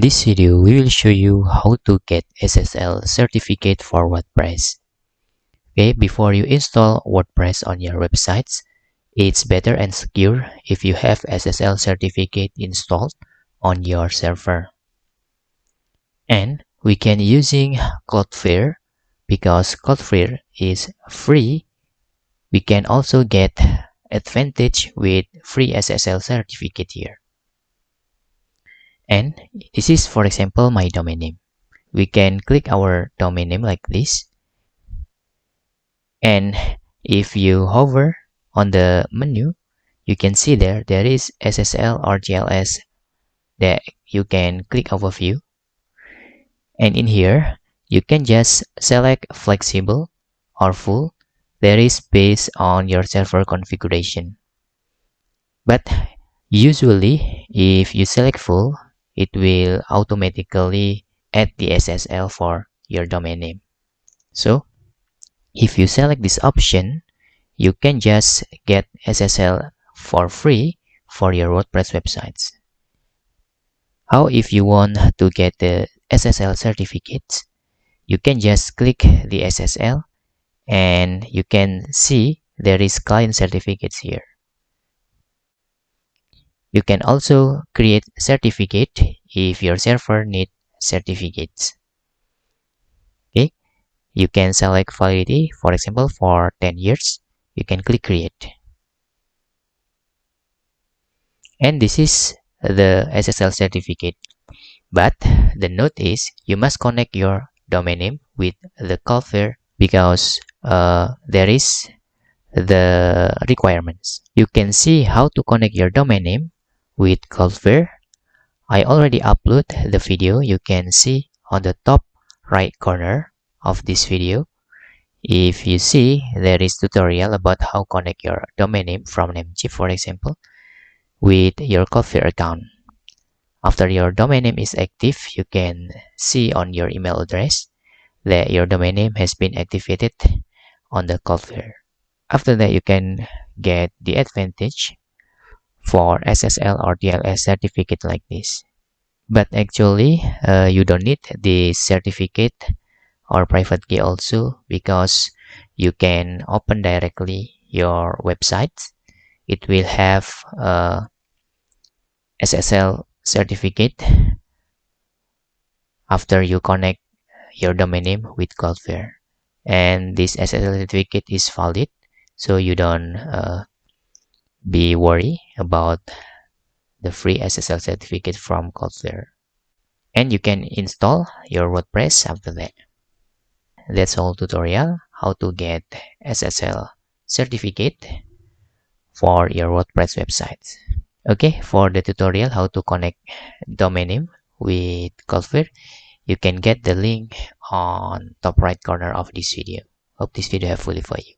this video, we will show you how to get SSL certificate for WordPress. Okay, before you install WordPress on your websites, it's better and secure if you have SSL certificate installed on your server. And we can using Cloudflare because Cloudflare is free. We can also get advantage with free SSL certificate here. And this is, for example, my domain name. We can click our domain name like this. And if you hover on the menu, you can see there is SSL or GLS that you can click overview. And in here, you can just select flexible or full. That is based on your server configuration. But usually, if you select full, it will automatically add the SSL for your domain name. So if you select this option, you can just get SSL for free for your WordPress websites. How if you want to get the SSL certificates? You can just click the SSL and you can see there is client certificates here. You can also create certificate if your server needs certificates. Okay, you can select validity, for example, for 10 years. You can click create. And this is the SSL certificate. But the note is you must connect your domain name with the Cloudflare because there is the requirements. You can see how to connect your domain name with Cloudflare. I already uploaded the video. You can see on the top right corner of this video. If you see, there is tutorial about how connect your domain name from Namecheap, for example, with your Cloudflare account. After your domain name is active, you can see on your email address that your domain name has been activated on the Cloudflare. After that, you can get the advantage for SSL or DLS certificate like this. But actually, you don't need the certificate or private key also because you can open directly your website. It will have SSL certificate after you connect your domain name with Cloudflare. And this SSL certificate is valid, so you don't be worried about the free SSL certificate from Cloudflare. And you can install your WordPress after that. That's all tutorial how to get SSL certificate for your WordPress website. Okay, for the tutorial how to connect domain name with Cloudflare, you can get the link on top right corner of this video. Hope this video helpful for you.